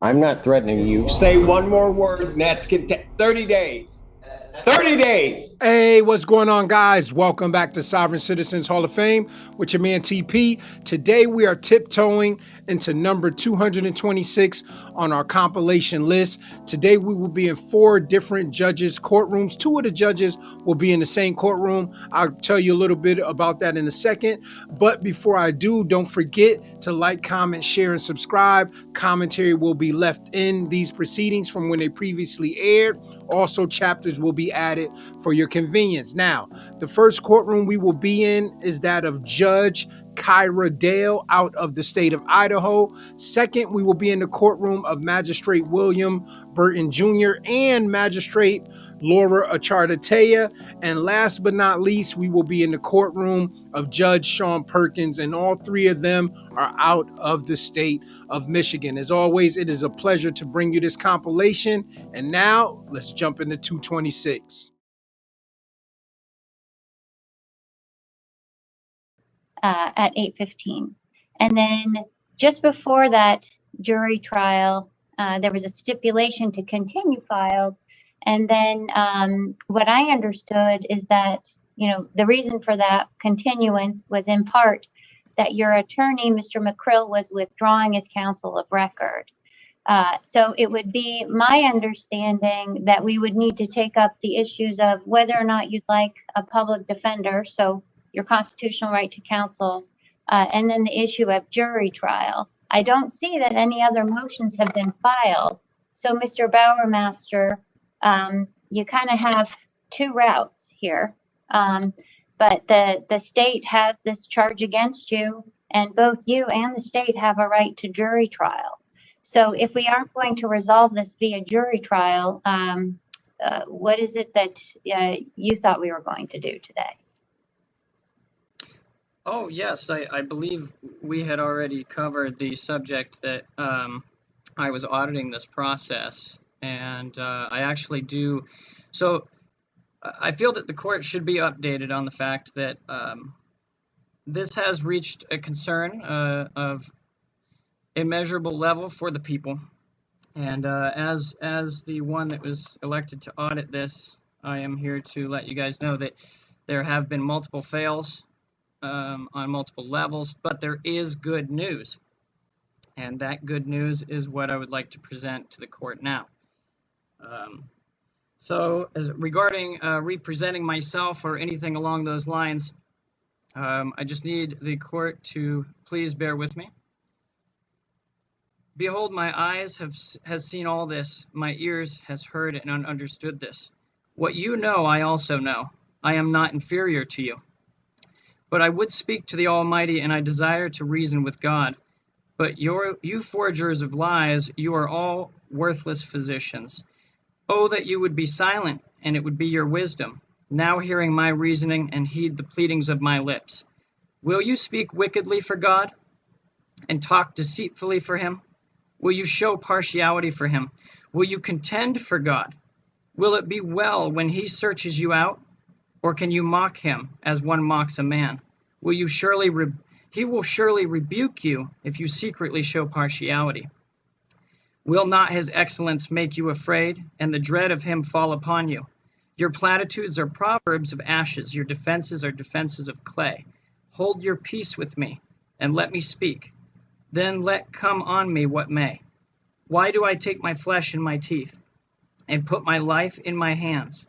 I'm not threatening you. Say one more word, and that's 30 days. 30 days. Hey, what's going on, guys? Welcome back to Sovereign Citizens Hall of Fame with your man TP. Today we are tiptoeing into number 226 on our compilation list. Today we will be in 4 different judges' courtrooms. 2 of the judges will be in the same courtroom. I'll tell you a little bit about that in a second. But before I do, don't forget to like, comment, share, and subscribe. Commentary will be left in these proceedings from when they previously aired. Also, chapters will be added for your convenience. Now, the first courtroom we will be in is that of Judge Kyra Dale out of the state of Idaho. Second, we will be in the courtroom of Magistrate William Burton Jr. and Magistrate Laura Echartea. And last but not least, we will be in the courtroom of Judge Sean Perkins, and all 3 of them are out of the state of Michigan. As always, it is a pleasure to bring you this compilation. And now, let's jump into 226. At 8:15. And then just before that jury trial, there was a stipulation to continue filed. And then what I understood is that, the reason for that continuance was in part that your attorney, Mr. McCrill, was withdrawing as counsel of record. So it would be my understanding that we would need to take up the issues of whether or not you'd like a public defender, so your constitutional right to counsel, and then the issue of jury trial. I don't see that any other motions have been filed. So Mr. Bowermaster, you kind of have 2 routes here. But the state has this charge against you, and both you and the state have a right to jury trial. So if we aren't going to resolve this via jury trial, what is it that you thought we were going to do today? Oh, yes, I believe we had already covered the subject that I was auditing this process, and I actually do. So I feel that the court should be updated on the fact that this has reached a concern of immeasurable level for the people, and as the one that was elected to audit this, I am here to let you guys know that there have been multiple fails on multiple levels, but there is good news, and that good news is what I would like to present to the court now. So as regarding representing myself or anything along those lines, I just need the court to please bear with me. Behold, my eyes has seen all this, my ears has heard and understood this. What you know, I also know. I am not inferior to you. But I would speak to the Almighty, and I desire to reason with God. But you forgers of lies, you are all worthless physicians. Oh, that you would be silent, and it would be your wisdom, now hearing my reasoning and heed the pleadings of my lips. Will you speak wickedly for God, and talk deceitfully for him? Will you show partiality for him? Will you contend for God? Will it be well when he searches you out? Or can you mock him as one mocks a man? He will surely rebuke you if you secretly show partiality. Will not his excellence make you afraid, and the dread of him fall upon you? Your platitudes are proverbs of ashes, your defenses are defenses of clay. Hold your peace with me, and let me speak. Then let come on me what may. Why do I take my flesh in my teeth, and put my life in my hands?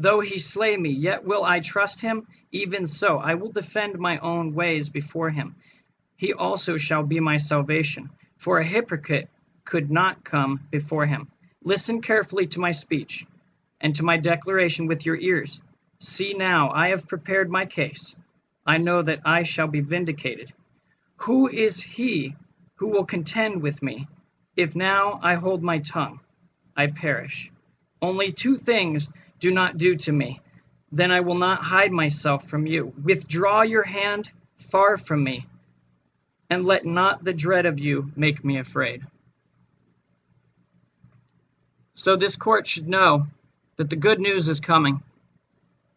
Though he slay me, yet will I trust him. Even so, I will defend my own ways before him. He also shall be my salvation, for a hypocrite could not come before him. Listen carefully to my speech, and to my declaration with your ears. See now, I have prepared my case. I know that I shall be vindicated. Who is he who will contend with me? If now I hold my tongue, I perish. Only 2 things do not do to me, then I will not hide myself from you. Withdraw your hand far from me, and let not the dread of you make me afraid. So this court should know that the good news is coming.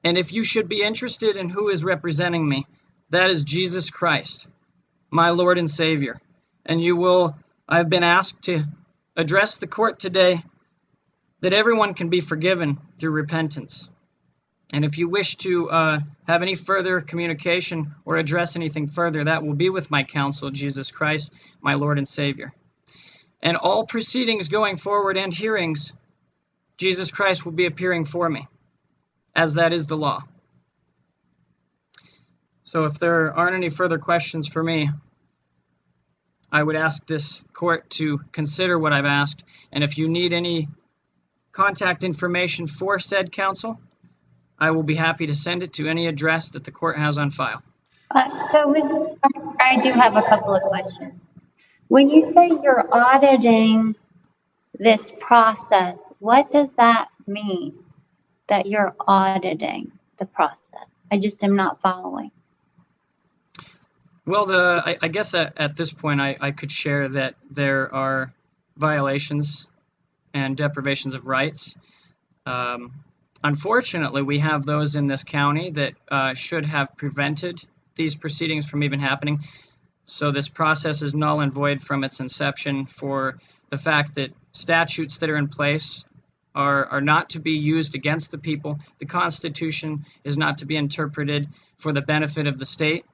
And if you should be interested in who is representing me, that is Jesus Christ, my Lord and Savior. And I've been asked to address the court today that everyone can be forgiven through repentance. And if you wish to have any further communication or address anything further, that will be with my counsel, Jesus Christ, my Lord and Savior. And all proceedings going forward and hearings, Jesus Christ will be appearing for me, as that is the law. So if there aren't any further questions for me, I would ask this court to consider what I've asked. And if you need any contact information for said counsel, I will be happy to send it to any address that the court has on file. I do have a couple of questions. When you say you're auditing this process, what does that mean, that you're auditing the process? I just am not following. Well, I guess at this point I could share that there are violations and deprivations of rights. Unfortunately, we have those in this county that should have prevented these proceedings from even happening. So this process is null and void from its inception for the fact that statutes that are in place are not to be used against the people. The Constitution is not to be interpreted for the benefit of the state.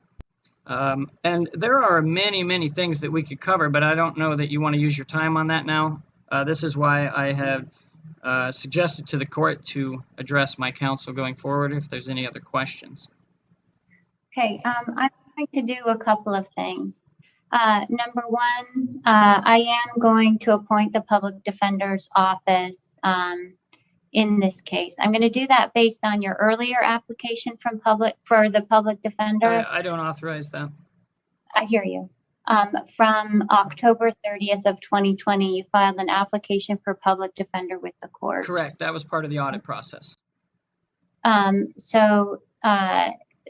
And there are many, many things that we could cover, but I don't know that you want to use your time on that now. This is why I have suggested to the court to address my counsel going forward if there's any other questions. Okay, I'd like to do a couple of things. Number one, I am going to appoint the public defender's office in this case. I'm going to do that based on your earlier application for the public defender. I don't authorize that. I hear you. From October 30th of 2020, you filed an application for public defender with the court. Correct. That was part of the audit process. So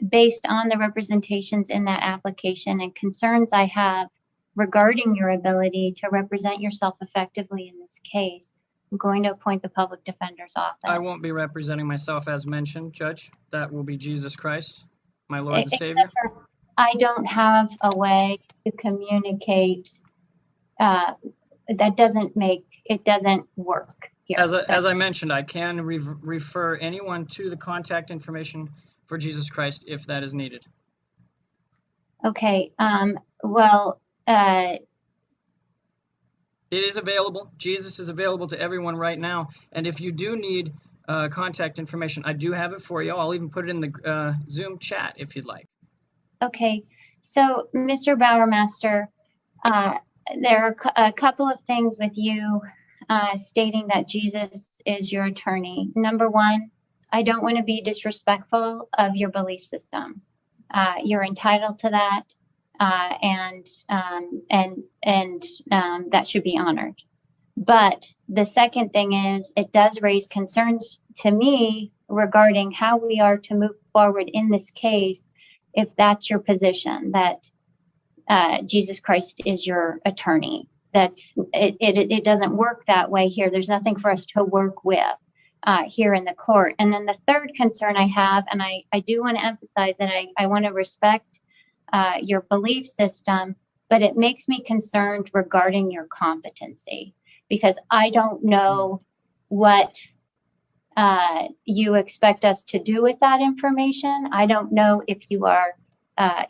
based on the representations in that application and concerns I have regarding your ability to represent yourself effectively in this case, I'm going to appoint the public defender's office. I won't be representing myself as mentioned, Judge. That will be Jesus Christ, my Lord and Savior. I don't have a way to communicate. That doesn't work here. As I mentioned, I can refer anyone to the contact information for Jesus Christ if that is needed. Okay. Well, it is available. Jesus is available to everyone right now. And if you do need contact information, I do have it for you. I'll even put it in the Zoom chat if you'd like. Okay. So, Mr. Bowermaster, there are a couple of things with you stating that Jesus is your attorney. Number one, I don't want to be disrespectful of your belief system. You're entitled to that. And that should be honored. But the second thing is, it does raise concerns to me regarding how we are to move forward in this case if that's your position, that Jesus Christ is your attorney. It doesn't work that way here. There's nothing for us to work with here in the court. And then the third concern I have, and I do want to emphasize that I want to respect your belief system, but it makes me concerned regarding your competency, because I don't know what you expect us to do with that information. I don't know if you are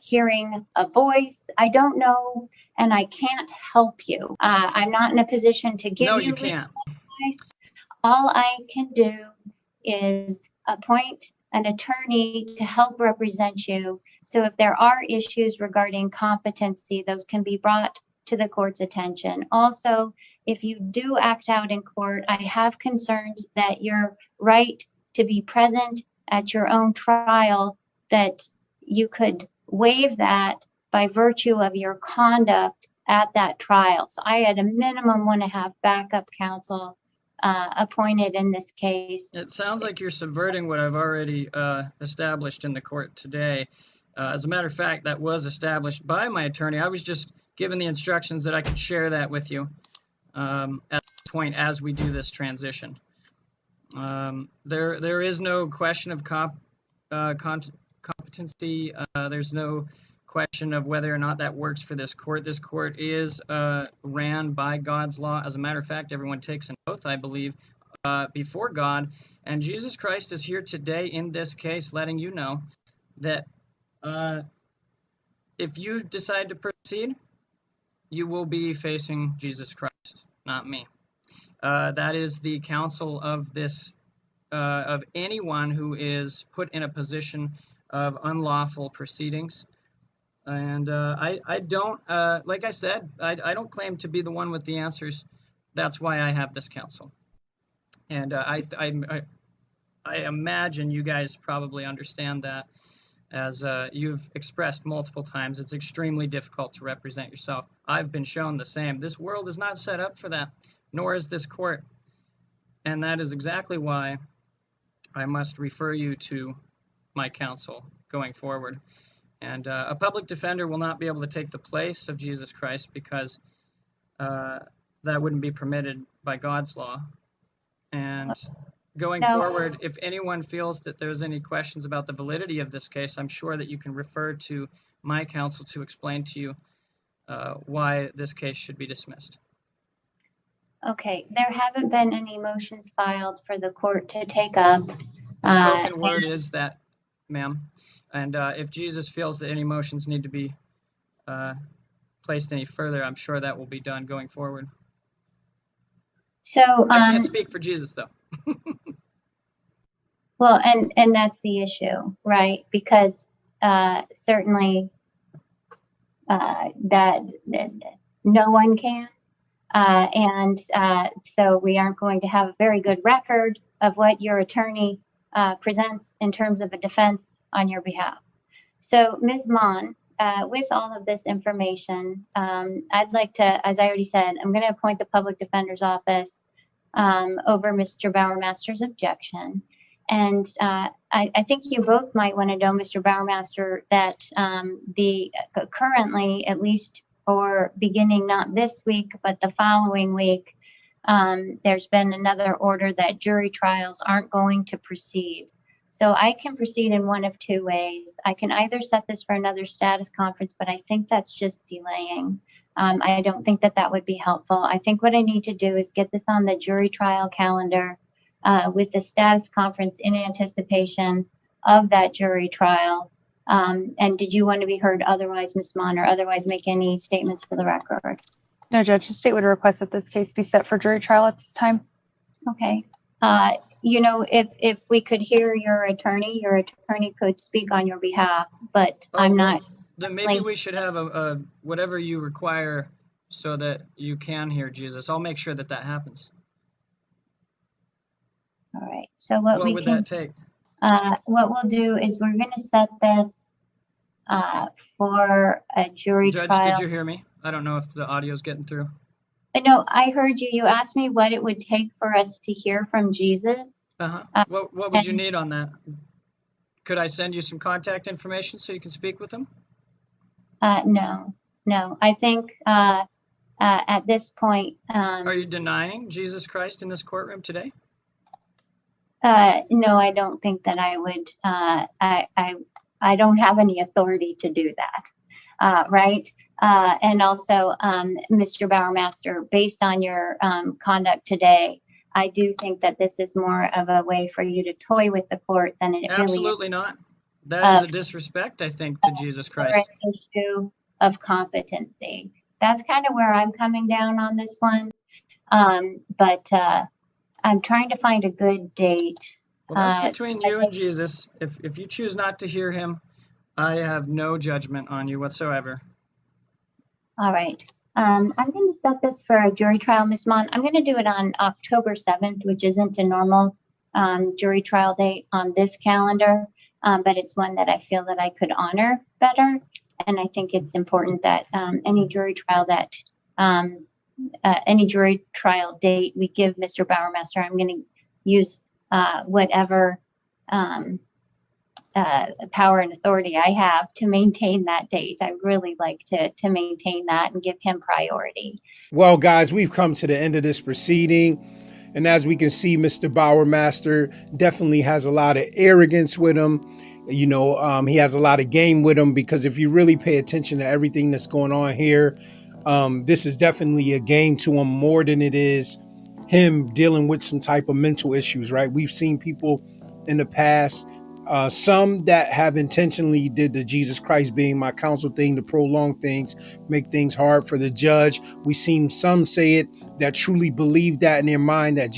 hearing a voice. I don't know, and I can't help you. I'm not in a position to give you. No, you can't. Advice. All I can do is appoint an attorney to help represent you. So if there are issues regarding competency, those can be brought to the court's attention. Also, if you do act out in court, I have concerns that your right to be present at your own trial, that you could waive that by virtue of your conduct at that trial. So I, at a minimum, want to have backup counsel appointed in this case. It sounds like you're subverting what I've already established in the court today. As a matter of fact, that was established by my attorney. I was just given the instructions that I could share that with you at this point as we do this transition. There is no question of competency. There's no question of whether or not that works for this court. This court is ran by God's law. As a matter of fact, everyone takes an oath, I believe, before God. And Jesus Christ is here today in this case, letting you know that if you decide to proceed, you will be facing Jesus Christ, not me. That is the counsel of this, of anyone who is put in a position of unlawful proceedings. And I don't, like I said, I don't claim to be the one with the answers. That's why I have this counsel. And I imagine you guys probably understand that, as you've expressed multiple times. It's extremely difficult to represent yourself. I've been shown the same. This world is not set up for that, nor is this court. And that is exactly why I must refer you to my counsel going forward. And a public defender will not be able to take the place of Jesus Christ, because that wouldn't be permitted by God's law. And going forward, if anyone feels that there's any questions about the validity of this case, I'm sure that you can refer to my counsel to explain to you why this case should be dismissed. Okay, there haven't been any motions filed for the court to take up. The spoken word is that, ma'am. And if Jesus feels that any motions need to be placed any further, I'm sure that will be done going forward. So I can't speak for Jesus, though. Well, and that's the issue, right? Because certainly that no one can. And so we aren't going to have a very good record of what your attorney presents in terms of a defense on your behalf. So, Ms. Mon, with all of this information, I'd like to, as I already said, I'm going to appoint the public defender's office over Mr. Bowermaster's objection. And I think you both might want to know, Mr. Bowermaster, that the currently, at least for beginning not this week, but the following week, there's been another order that jury trials aren't going to proceed. So I can proceed in one of two ways. I can either set this for another status conference, but I think that's just delaying. I don't think that that would be helpful. I think what I need to do is get this on the jury trial calendar with the status conference in anticipation of that jury trial. And did you want to be heard otherwise, Ms. Mon, or otherwise make any statements for the record? No, Judge, the state would request that this case be set for jury trial at this time. Okay. You know, if we could hear your attorney could speak on your behalf, but I'm not. Then maybe we should have a whatever you require so that you can hear Jesus. I'll make sure that that happens. All right. So what would that take? What we'll do is we're going to set this for a jury trial. Judge, did you hear me? I don't know if the audio's getting through. No, I heard you. You asked me what it would take for us to hear from Jesus. What would you need on that? Could I send you some contact information so you can speak with him? No. I think at this point. Are you denying Jesus Christ in this courtroom today? No, I don't think that I would. I don't have any authority to do that. Right. And also, Mr. Bowermaster, based on your conduct today, I do think that this is more of a way for you to toy with the court than it really is. Absolutely not. That is a disrespect, I think, to Jesus Christ. Issue of competency. That's kind of where I'm coming down on this one. But I'm trying to find a good date. Well, that's between you and Jesus. If you choose not to hear him, I have no judgment on you whatsoever. All right. I'm going to set this for a jury trial, Ms. Mon. I'm going to do it on October 7th, which isn't a normal jury trial date on this calendar, but it's one that I feel that I could honor better. And I think it's important that any jury trial date we give Mr. Bowermaster, I'm going to use whatever power and authority I have to maintain that date. I really like to maintain that and give him priority. Well, guys, we've come to the end of this proceeding. And as we can see, Mr. Bowermaster definitely has a lot of arrogance with him. You know, he has a lot of game with him, because if you really pay attention to everything that's going on here, this is definitely a game to him more than it is him dealing with some type of mental issues, right? We've seen people in the past, some that have intentionally did the Jesus Christ being my counsel thing to prolong things, make things hard for the judge. We've seen some say it that truly believed that in their mind, that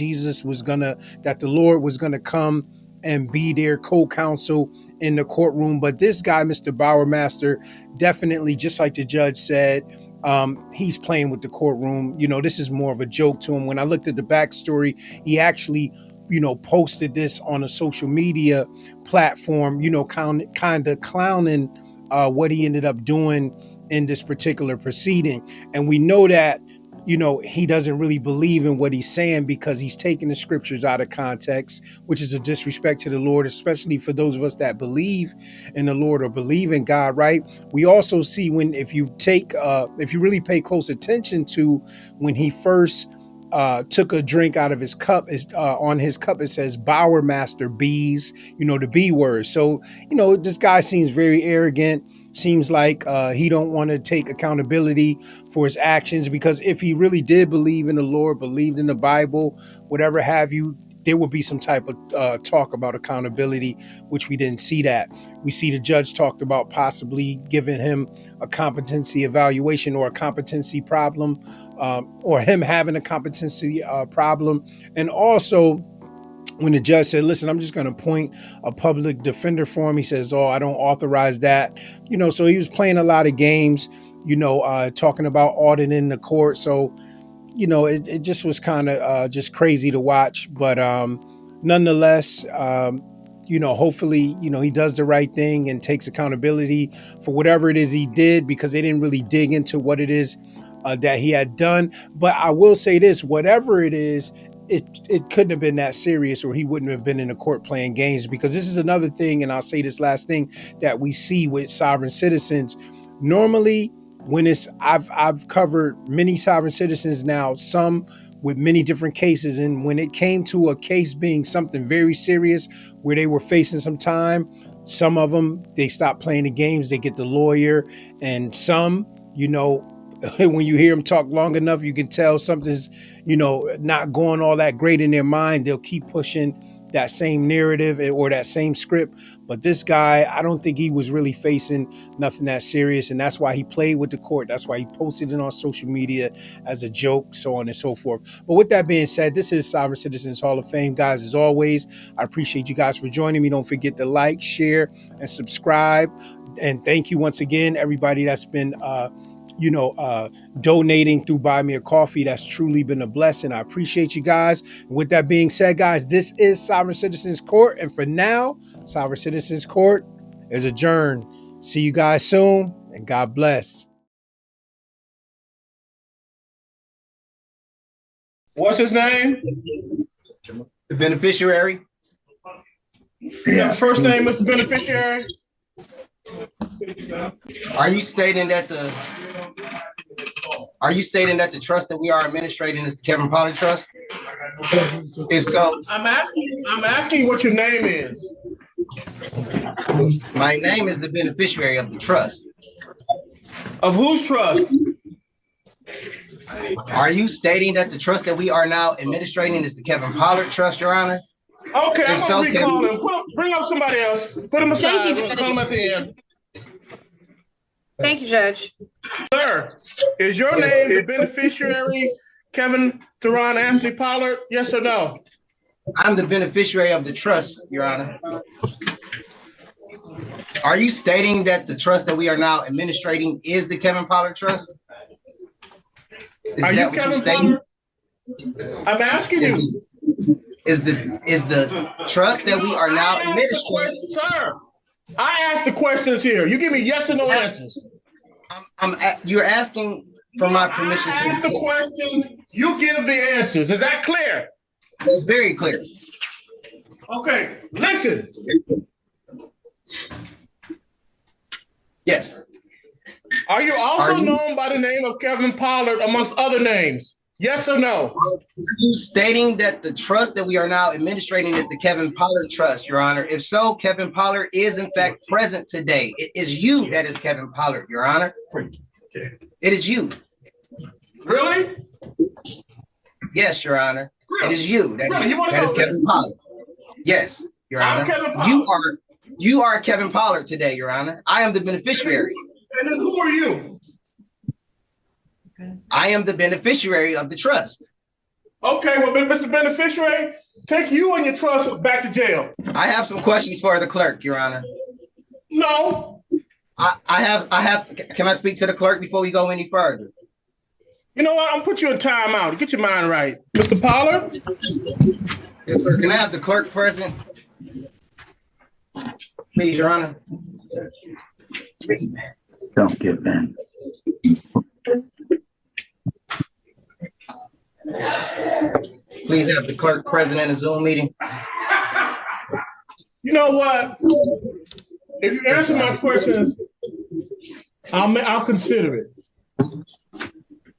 that the Lord was gonna come and be their co-counsel in the courtroom. But this guy, Mr. Bowermaster, definitely, just like the judge said, he's playing with the courtroom. You know, this is more of a joke to him. When I looked at the backstory, he actually, you know, posted this on a social media platform, you know, kind of clowning what he ended up doing in this particular proceeding. And we know that, you know, he doesn't really believe in what he's saying, because he's taking the scriptures out of context, which is a disrespect to the Lord, especially for those of us that believe in the Lord or believe in God, right? We also see if you really pay close attention to when he first took a drink out of his cup, on his cup it says Bowermaster B's, you know, the B word. So, you know, this guy seems very arrogant. Seems like he don't want to take accountability for his actions, because if he really did believe in the Lord, believed in the Bible, whatever have you, there would be some type of talk about accountability, which we didn't see that. We see the judge talked about possibly giving him a competency evaluation or a competency problem, or him having a competency problem. And also, when the judge said, listen, I'm just going to appoint a public defender for him, he says, oh, I don't authorize that. You know, so he was playing a lot of games, you know, talking about auditing the court. So, you know, it just was kind of just crazy to watch. But nonetheless, you know, hopefully, you know, he does the right thing and takes accountability for whatever it is he did, because they didn't really dig into what it is that he had done. But I will say this, whatever it is, it couldn't have been that serious, or he wouldn't have been in the court playing games. Because this is another thing, and I'll say this last thing, that we see with sovereign citizens. Normally, when I've covered many sovereign citizens now, some with many different cases, and when it came to a case being something very serious where they were facing some time, some of them, they stop playing the games, they get the lawyer. And some, you know, when you hear them talk long enough, you can tell something's, you know, not going all that great in their mind. They'll keep pushing that same narrative or that same script. But this guy, I don't think he was really facing nothing that serious. And that's why he played with the court. That's why he posted it on social media as a joke, so on and so forth. But with that being said, this is Sovereign Citizens Hall of Fame. Guys, as always, I appreciate you guys for joining me. Don't forget to like, share, and subscribe. And thank you once again, everybody that's been donating through Buy Me a Coffee. That's truly been a blessing. I appreciate you guys. With that being said, guys, this is Sovereign Citizens Court. And for now, Sovereign Citizens Court is adjourned. See you guys soon, and God bless. What's his name? The beneficiary. Yeah, first name, Mr. Beneficiary. Are you stating that the trust that we are administrating is the Kevin Pollard Trust? If so, I'm asking what your name is. my name is the beneficiary of the trust. Of whose trust? Are you stating that the trust that we are now administrating is the Kevin Pollard Trust, Your Honor? Okay, I'm If so, gonna recall him. Bring up somebody else. Put him aside. Thank you, We'll call him at the end. Thank you, Judge. Sir, is your name the beneficiary Kevin Teron Anthony Pollard? Yes or no? I'm the beneficiary of the trust, Your Honor. Are you stating that the trust that we are now administrating is the Kevin Pollard Trust? Are you Kevin Pollard? I'm asking you. Is the trust that we are now administrating? Sir, I ask the questions here. You give me yes or no answers. You're asking for my permission to ask the questions. You give the answers. Is that clear? It's very clear. Okay, listen. Yes. Are you also known by the name of Kevin Pollard amongst other names? Yes or no? Are you stating that the trust that we are now administrating is the Kevin Pollard Trust, Your Honor? If so, Kevin Pollard is in fact present today. It is you that is Kevin Pollard, Your Honor. It is you. Really? Yes, Your Honor. It is you. That is, Really? You that is Kevin Pollard. Yes, Your I'm Honor. Kevin Pollard. You are Kevin Pollard today, Your Honor. I am the beneficiary. And then who are you? I am the beneficiary of the trust. Okay, well, Mr. Beneficiary, take you and your trust back to jail. I have some questions for the clerk, Your Honor. No. I have. Can I speak to the clerk before we go any further? You know what? I'm gonna put you in timeout. Get your mind right. Mr. Pollard? Yes, sir. Can I have the clerk present? Please, Your Honor. Don't give in. Please have the clerk present in the Zoom meeting. You know what? If you answer my questions, I'll consider it.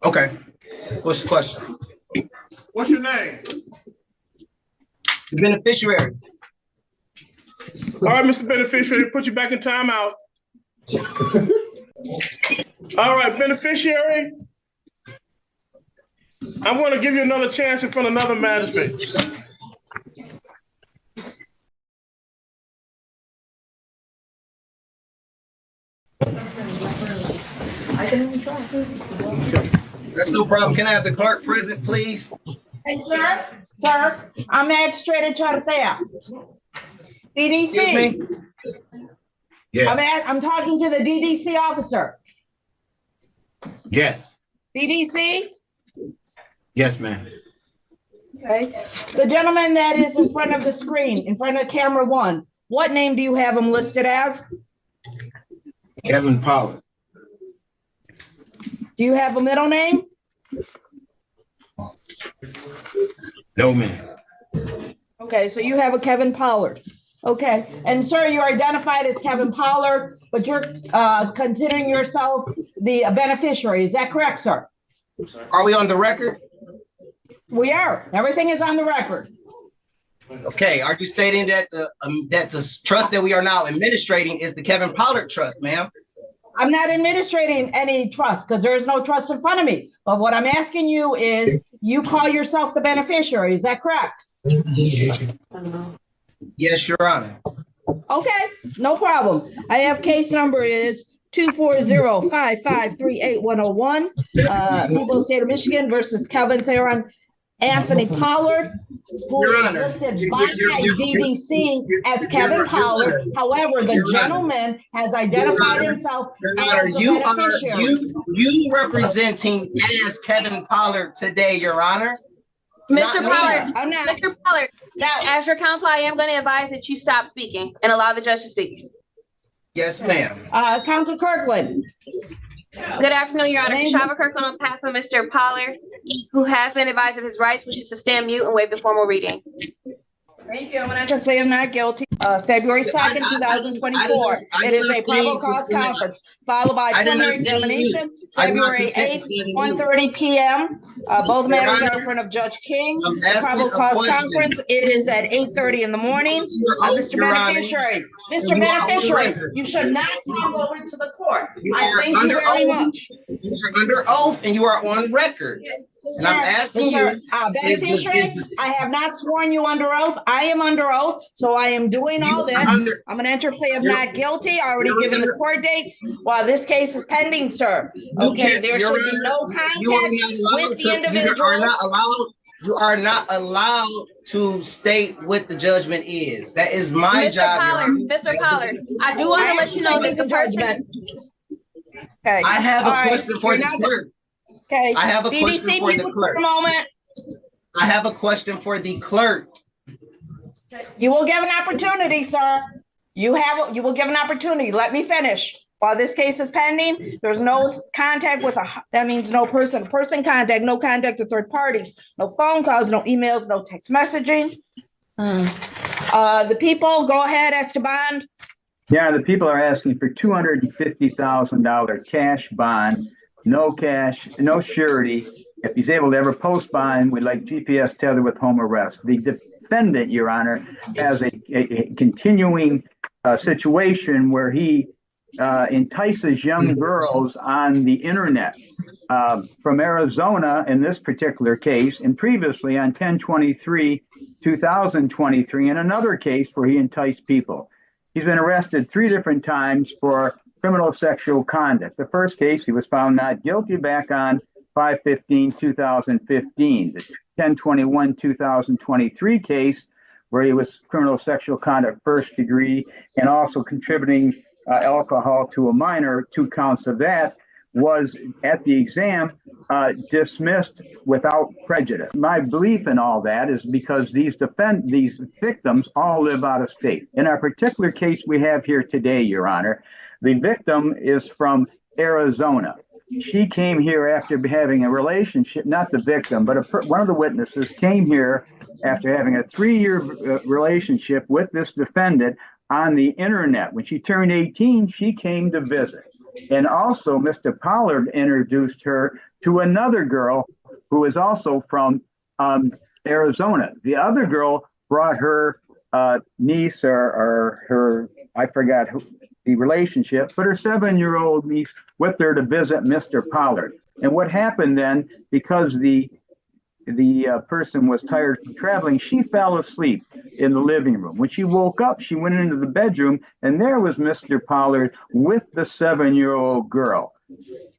Okay. What's the question? What's your name? The beneficiary. All right, Mr. Beneficiary, put you back in timeout. All right, Beneficiary. I'm going to give you another chance in front of another magistrate. That's no problem. Can I have the clerk present, please? Hey, sir, I'm Magistrate Echartea. Excuse DDC, me? Yeah. I'm talking to the DDC officer. Yes. DDC, Yes, ma'am. okay. The gentleman that is in front of the screen, in front of camera one, what name do you have him listed as? Kevin Pollard. Do you have a middle name? No, ma'am. Okay, so you have a Kevin Pollard. Okay, and sir, you're identified as Kevin Pollard, but you're considering yourself the beneficiary. Is that correct, sir? Are we on the record? We are. Everything is on the record. Okay. Are you stating that the trust that we are now administrating is the Kevin Pollard Trust, ma'am? I'm not administrating any trust because there is no trust in front of me. But what I'm asking you is, you call yourself the beneficiary. Is that correct? Yes, Your Honor. Okay, no problem. I have case number is 240-5538101. People of the state of Michigan versus Kevin Theron Anthony Pollard, who Your is Honor, listed by DDC as Kevin Pollard. However, the gentleman has identified himself as the beneficiary. You representing as Kevin Pollard today, Your Honor. Mr. Pollard, I'm not. Mr. Pollard, now as your counsel, I am going to advise that you stop speaking and allow the judge to speak. Yes, ma'am. Counsel Kirkland. Good afternoon, Your Honor. Shava Kirkland on behalf of Mr. Pollard, who has been advised of his rights, which is to stand mute and waive the formal reading. Thank you. I'm going to enter plea of not guilty. February 2nd, 2024. It is a probable cause conference followed by preliminary examination. February 8th, 1:30 p.m. Both matters are in front of Judge King. The probable cause conference. It is at 8:30 in the morning. Mr. Beneficiary, you should not come over to the court. I thank you very much. You are under oath and you are on record. And I'm asking you, beneficiary, I have not sworn you under oath. I am under oath, so I am doing all this. I'm going to enter plea of not guilty. I already given the court dates while this case is pending, sir. Okay, there should be no contact with the individual. You are not allowed to state what the judgment is. That is my job. Mr. Pollard, I do want to let you know that the judgment. Okay. I have a question for the clerk. Okay. I have a question for the clerk. A moment. I have a question for the clerk. You will give an opportunity, sir. You will give an opportunity. Let me finish. While this case is pending, there's no contact with that means no person contact, no contact with third parties, no phone calls, no emails, no text messaging. The people, go ahead, Esteban. Yeah, the people are asking for $250,000 cash bond, no cash, no surety, if he's able to ever post bond, we'd like GPS tether with home arrest. The defendant, Your Honor, has a continuing situation where he entices young girls on the internet from Arizona in this particular case, and previously on 10/23/2023 in another case where he enticed people. He's been arrested 3 different times for criminal sexual conduct. The first case, he was found not guilty back on 5/15/2015. The 10/21/2023 case, where he was criminal sexual conduct first degree and also contributing alcohol to a minor, 2 counts of that, was at the exam dismissed without prejudice. My belief in all that is because these victims all live out of state. In our particular case we have here today, Your Honor, the victim is from Arizona. She came here after having a relationship, not the victim, but one of the witnesses came here after having a 3-year relationship with this defendant on the internet. When she turned 18, she came to visit. And also, Mr. Pollard introduced her to another girl who is also from Arizona. The other girl brought her niece or her, I forgot the relationship, but her 7-year-old niece with her to visit Mr. Pollard. And what happened then, because the person was tired from traveling, she fell asleep in the living room. When she woke up, she went into the bedroom, and there was Mr. Pollard with the 7-year-old girl.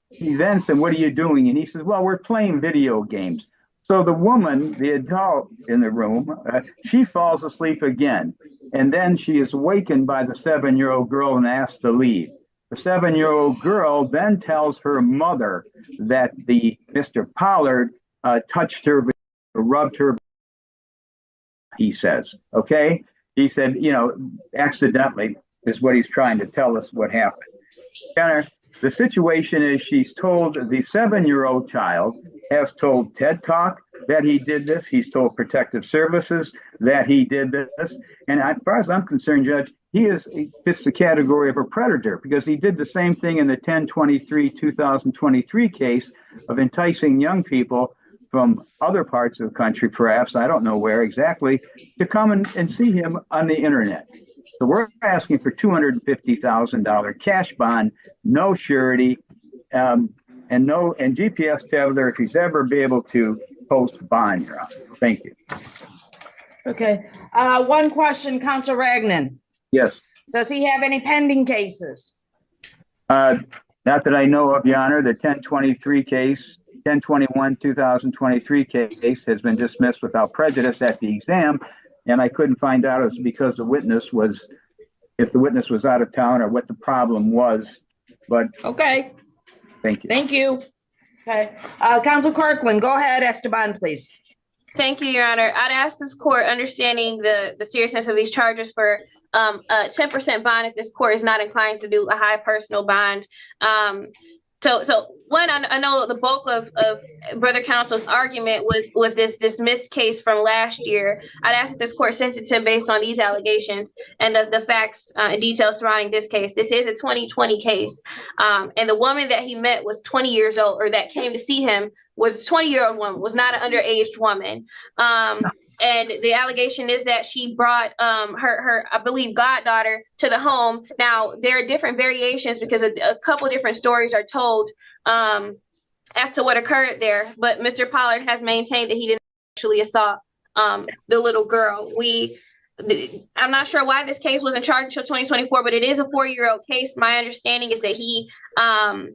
He then said, "What are you doing?" And he says, "Well, we're playing video games." So the woman, the adult in the room, she falls asleep again. And then she is awakened by the 7-year-old girl and asked to leave. The 7-year-old girl then tells her mother that Mr. Pollard touched her, rubbed her, he says, okay? He said, accidentally is what he's trying to tell us what happened. The situation is she's told, the 7-year-old child has told TED Talk that he did this. He's told Protective Services that he did this. And as far as I'm concerned, Judge, he fits the category of a predator because he did the same thing in the 10/23/2023 case of enticing young people from other parts of the country, perhaps, I don't know where exactly, to come and see him on the internet. So we're asking for $250,000 cash bond, no surety, and GPS tether if he's ever be able to post bond. Thank you. Okay. One question, Council Ragnan. Yes. Does he have any pending cases? Not that I know of, Your Honor. The 10/21/2023 case has been dismissed without prejudice at the exam, and I couldn't find out if the witness was out of town or what the problem was. But okay. Thank you. Thank you. Okay. Council Kirkland, go ahead, Esteban, please. Thank you, Your Honor. I'd ask this court, understanding the seriousness of these charges, for a 10% bond if this court is not inclined to do a high personal bond. So one, I know the bulk of Brother Counsel's argument was this dismissed case from last year. I'd ask that this court sentence him based on these allegations and the facts and details surrounding this case. This is a 2020 case. And the woman that he met was 20 years old, or that came to see him was a 20-year-old woman, was not an underage woman. And the allegation is that she brought her, I believe, goddaughter to the home. Now, there are different variations because a couple different stories are told as to what occurred there. But Mr. Pollard has maintained that he didn't actually assault the little girl. I'm not sure why this case wasn't charged until 2024, but it is a 4-year-old case. My understanding is that he, I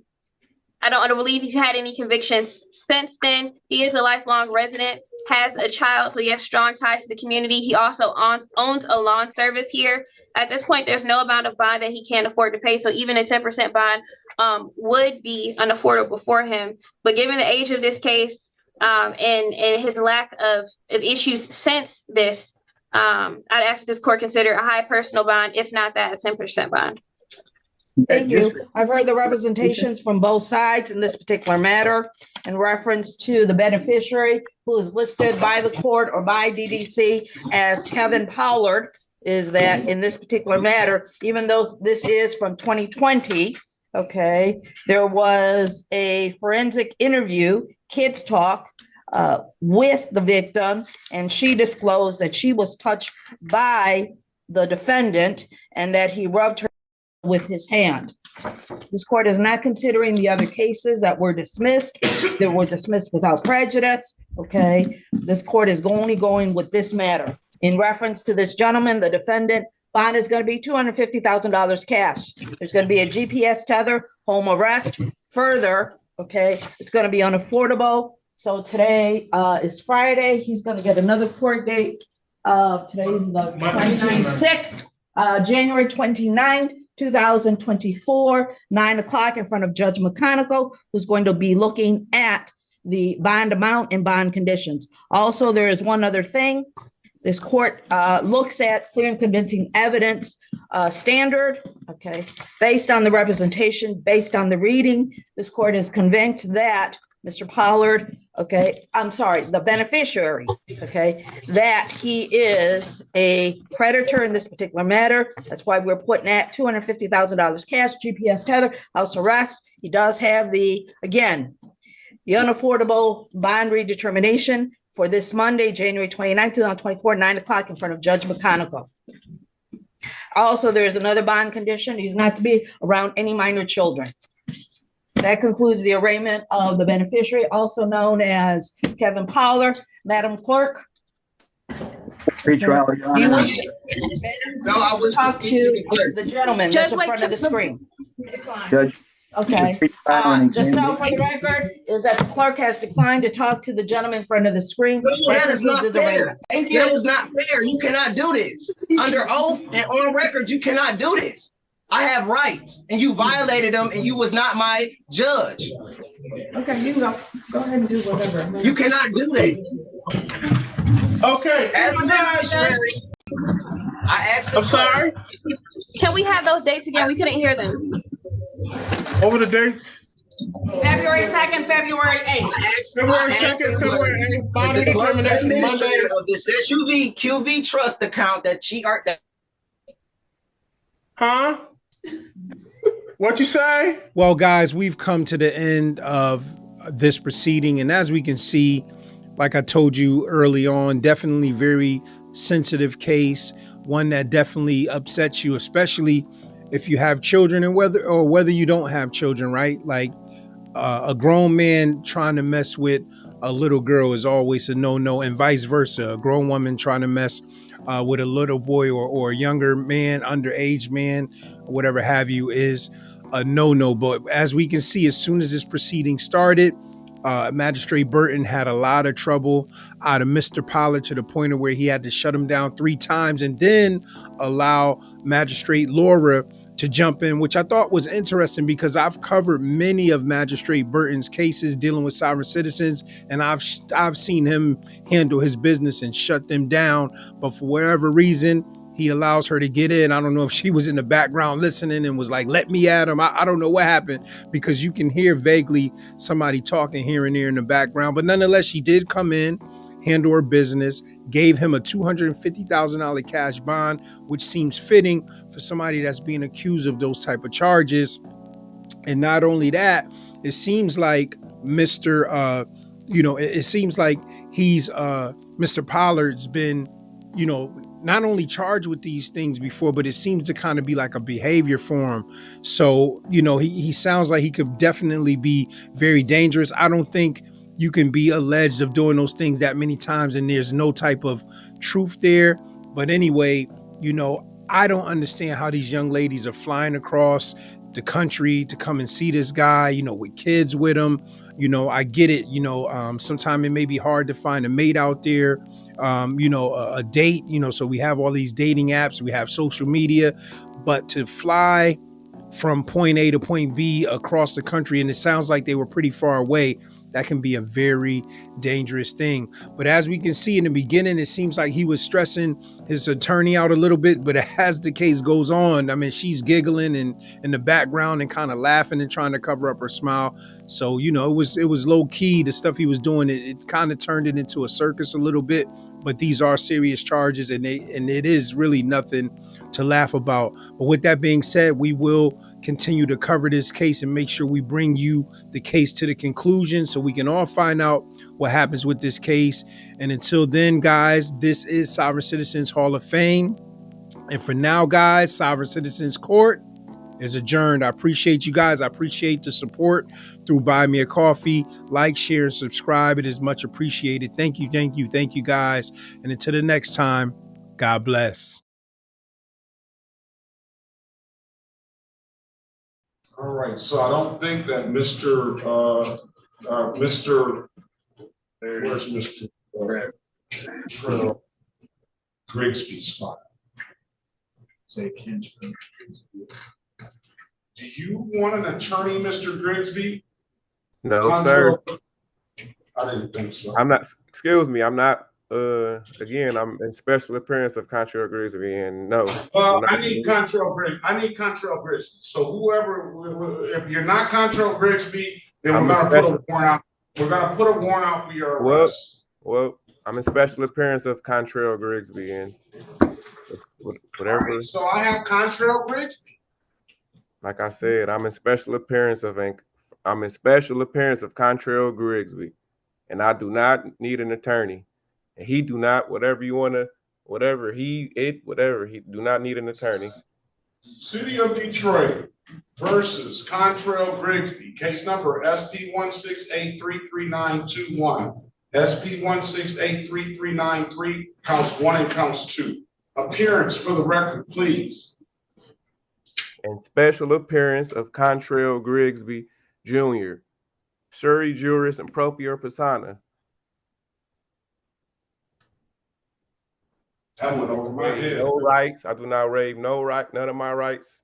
don't believe he's had any convictions since then. He is a lifelong resident, has a child, so he has strong ties to the community. He also owns a lawn service here. At this point, there's no amount of bond that he can't afford to pay, so even a 10% bond would be unaffordable for him. But given the age of this case and his lack of issues since this, I'd ask this court consider a high personal bond, if not that, a 10% bond. Thank you. I've heard the representations from both sides in this particular matter in reference to the beneficiary who is listed by the court or by DDC as Kevin Pollard, is that in this particular matter, even though this is from 2020, Okay, there was a forensic interview, kids talk, with the victim, and she disclosed that she was touched by the defendant and that he rubbed her with his hand. This court is not considering the other cases that were dismissed without prejudice. Okay, this court is only going with this matter. In reference to this gentleman, the defendant, bond is going to be $250,000 cash. There's going to be a GPS tether, home arrest. Further, okay, it's going to be unaffordable. So today is Friday. He's going to get another court date. Today's the 26th, January 29th, 2024, 9 o'clock in front of Judge McConicle, who's going to be looking at the bond amount and bond conditions. Also, there is one other thing. This court looks at clear and convincing evidence standard, okay, based on the representation, based on the reading. This court is convinced that Mr. Pollard, the beneficiary, that he is a creditor in this particular matter. That's why we're putting at $250,000 cash, GPS tether, house arrest. He does have the unaffordable bond redetermination for this Monday, January 29th, 2024, 9 o'clock in front of Judge McConicle. Also, there's another bond condition. He's not to be around any minor children. That concludes the arraignment of the beneficiary, also known as Kevin Pollard. Madam Clerk. Pretrial, Do you wish to talk to the gentleman that's in front of the screen? Judge. Okay. Just so for the record, is that the clerk has declined to talk to the gentleman in front of the screen. No, that is not fair. Thank you. That is not fair. You cannot do this. Under oath and on record, you cannot do this. I have rights, and you violated them, and you was not my judge. Okay, you can go. Go ahead and do whatever. You cannot do that. Okay. As the beneficiary, I asked the I'm sorry. Can we have those dates again? We couldn't hear them. Over the dates. February 2nd, February 8th. February 2nd, February 8th. Bond redetermination Monday. Of this QV trust account that she are. Huh? What you say? Well, guys, we've come to the end of this proceeding. And as we can see, like I told you early on, definitely very sensitive case, one that definitely upsets you, especially if you have children and whether you don't have children, right? Like a grown man trying to mess with a little girl is always a no-no, and vice versa. A grown woman trying to mess with a little boy or a younger man, underage man, or whatever have you, is a no-no. But as we can see, as soon as this proceeding started, Magistrate Burton had a lot of trouble out of Mr. Pollard to the point of where he had to shut him down 3 times and then allow Magistrate Laura to jump in, which I thought was interesting because I've covered many of Magistrate Burton's cases dealing with sovereign citizens, and I've seen him handle his business and shut them down. But for whatever reason, he allows her to get in. I don't know if she was in the background listening and was like, let me at him. I don't know what happened, because you can hear vaguely somebody talking here and there in the background. But nonetheless, she did come in, handle her business, gave him a $250,000 cash bond, which seems fitting for somebody that's being accused of those type of charges. And not only that, it seems like it seems like he's Mr. Pollard's been, not only charged with these things before, but it seems to kind of be like a behavior for him. So, he sounds like he could definitely be very dangerous. I don't think you can be alleged of doing those things that many times and there's no type of truth there. But anyway, I don't understand how these young ladies are flying across the country to come and see this guy, with kids with him. I get it. Sometimes it may be hard to find a mate out there, a date, so we have all these dating apps, we have social media, but to fly from point A to point B across the country, and it sounds like they were pretty far away, that can be a very dangerous thing. But as we can see in the beginning, it seems like he was stressing his attorney out a little bit. But as the case goes on, I mean, she's giggling and in the background and kind of laughing and trying to cover up her smile. So, it was low key. The stuff he was doing, it kind of turned it into a circus a little bit. But these are serious charges, and it is really nothing to laugh about. But with that being said, we will continue to cover this case and make sure we bring you the case to the conclusion so we can all find out what happens with this case. And until then, guys, this is Sovereign Citizens Hall of Fame. And for now, guys, Sovereign Citizens Court is adjourned. I appreciate you guys. I appreciate the support through Buy Me a Coffee. Like, share, and subscribe. It is much appreciated. Thank you, thank you, thank you, guys. And until the next time, God bless. All right, so I don't think that Mr. Where's Mr. Grigsby's spot? Say Kingsbury. Do you want an attorney, Mr. Grigsby? No, sir. I didn't think so. I'm not, excuse me, I'm not, again, I'm in special appearance of Contrail Grigsby, and no. I need Contrail Grigsby. I need Contrail Grigsby. So whoever, if you're not Contrail Grigsby, then we're gonna put a warrant out. We're gonna put a warrant out for your arrest. Well, I'm in special appearance of Contrail Grigsby, and whatever. Right, so I have Contrail Grigsby. Like I said, I'm in special appearance of Contrail Grigsby, and I do not need an attorney. And he do not, whatever you want to, he do not need an attorney. City of Detroit versus Contrail Grigsby, case number SP 168333921, SP 1683393, counts 1 and counts 2. Appearance for the record, please. And special appearance of Contrail Grigsby Jr., Suri Juris and Proprio Persona. That went over my head. No rights. I do not waive no right, none of my rights.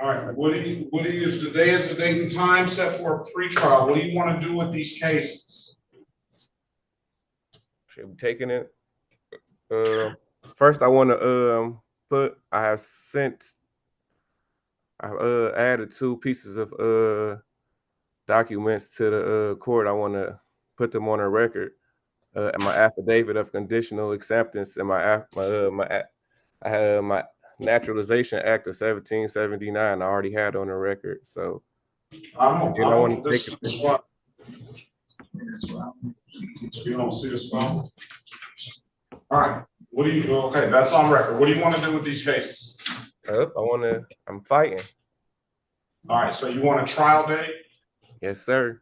All right, Woody is the date and time set for a pretrial. What do you want to do with these cases? Should be taking it. First, I want to I've added 2 pieces of documents to the court. I want to put them on a record. And my affidavit of conditional acceptance and my Naturalization Act of 1779. I already had on the record, so I want to take it. You don't see this phone? All right. Okay, that's on record. What do you want to do with these cases? I'm fighting. All right, so you want a trial date? Yes, sir.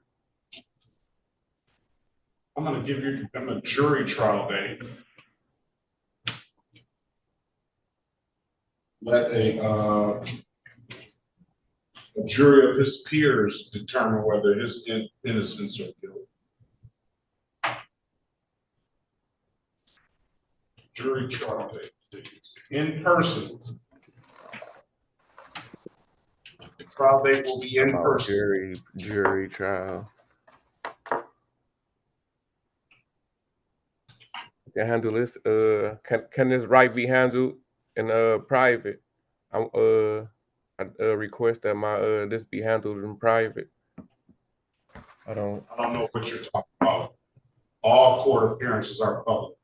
I'm going to give you a jury trial date. Let a jury of his peers determine whether his innocence or guilt. Jury trial date, in person. The trial date will be in person. Jury trial. Can handle this. Can this right be handled in private? I request that my this be handled in private. I don't know what you're talking about. All court appearances are public.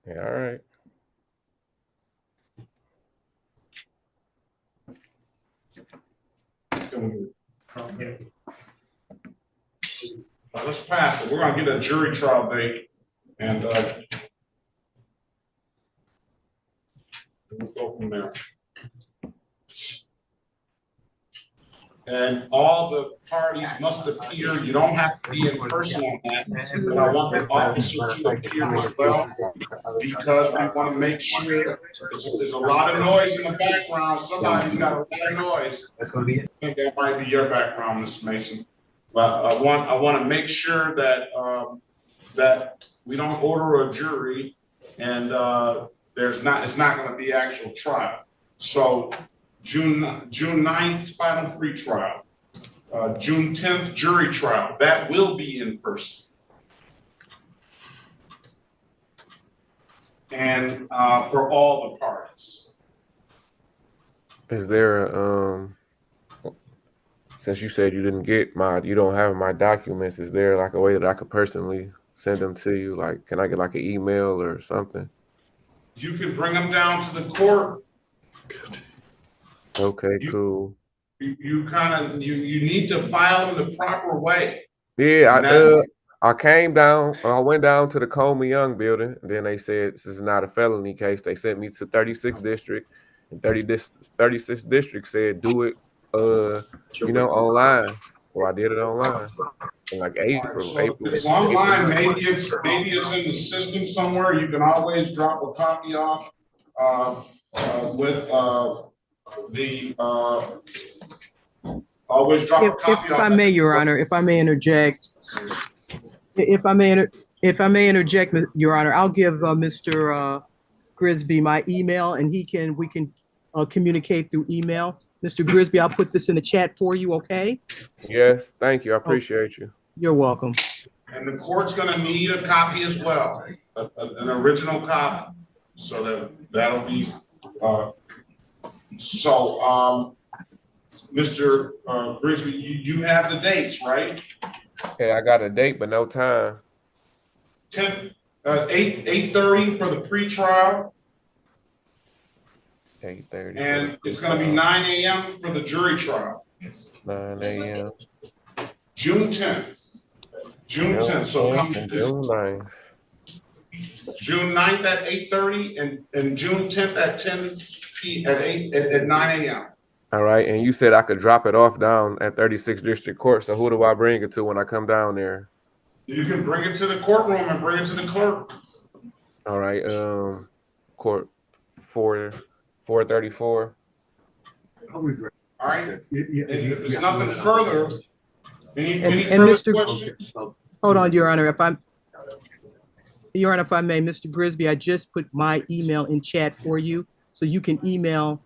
Yeah, all right. Let's pass it. We're going to get a jury trial date, and we'll go from there. And all the parties must appear. You don't have to be in person on that, but I want the officer to appear as well, because we want to make sure there's a lot of noise in the background. Somebody's got a lot of noise. That's going to be it. I think that might be your background, Mr. Mason. But I want to make sure that that we don't order a jury, and it's not going to be actual trial. So June 9th, final pretrial. June 10th, jury trial. That will be in person. And for all the parties. Is there since you said you don't have my documents, is there like a way that I could personally send them to you? Like, can I get like an email or something? you can bring them down to the court. Okay, cool. You need to file them the proper way. Yeah, I came down. I went down to the Coleman Young building. And then they said this is not a felony case. They sent me to 36th district, and 36th district said do it, online. Well, I did it online in like April. So it's online. Maybe it's in the system somewhere. You can always drop a copy off with the. Always drop a copy off. If I may, Your Honor, if I may interject. If I may interject, Your Honor, I'll give Mr. Grisby my email, and we can communicate through email. Mr. Grisby, I'll put this in the chat for you, okay? Yes, thank you. I appreciate you. You're welcome. And the court's going to need a copy as well, an original copy, so that'll be. Mr. Grisby, you have the dates, right? Okay, I got a date, but no time. 8:30 for the pretrial. 8:30. And it's going to be 9 a.m. for the jury trial. 9 a.m. June 10th. June 10th. So come to June 9th. June 9th at 8:30 and June 10th at 9 a.m. All right, and you said I could drop it off down at 36th District Court. So who do I bring it to when I come down there? You can bring it to the courtroom and bring it to the clerk. All right, court 434. All right. If there's nothing further, any And further Mr. questions? Hold on, Your Honor, if I may, Mr. Grisby, I just put my email in chat for you, so you can email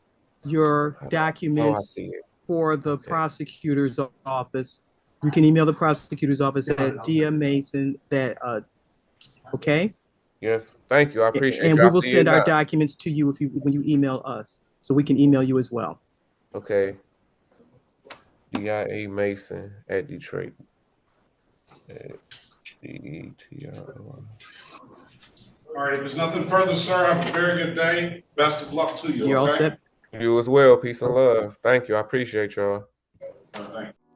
your documents for the prosecutor's office. You can email the prosecutor's office at Dia Mason. Okay? Yes, thank you. I appreciate it. And we will send our documents to you when you email us, so we can email you as well. Okay. DIA Mason at Detroit. All right, if there's nothing further, sir, have a very good day. Best of luck to you. You're all set. You as well. Peace and love. Thank you. I appreciate y'all.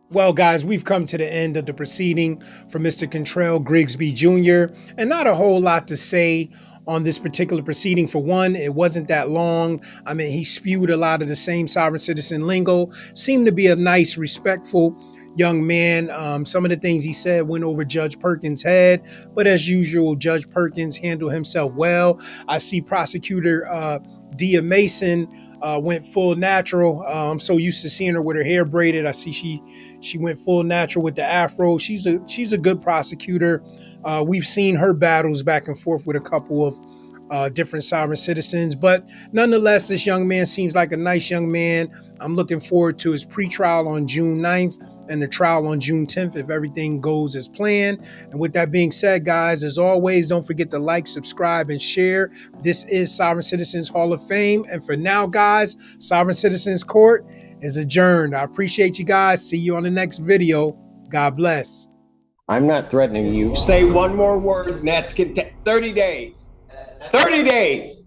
Well, guys, we've come to the end of the proceeding for Mr. Contrell Grigsby Jr. And not a whole lot to say on this particular proceeding. For one, it wasn't that long. I mean, he spewed a lot of the same sovereign citizen lingo. Seemed to be a nice, respectful young man. Some of the things he said went over Judge Perkins' head, but as usual, Judge Perkins handled himself well. I see Prosecutor Dia Mason went full natural. I'm so used to seeing her with her hair braided. I see she went full natural with the afro. She's a good prosecutor. We've seen her battles back and forth with a couple of different sovereign citizens, but nonetheless, this young man seems like a nice young man. I'm looking forward to his pretrial on June 9th and the trial on June 10th if everything goes as planned. And with that being said, guys, as always, don't forget to like, subscribe, and share. This is Sovereign Citizens Hall of Fame. And for now, guys, Sovereign Citizens Court is adjourned. I appreciate you guys. See you on the next video. God bless. I'm not threatening you. Say one more word and that's 30 days. 30 days.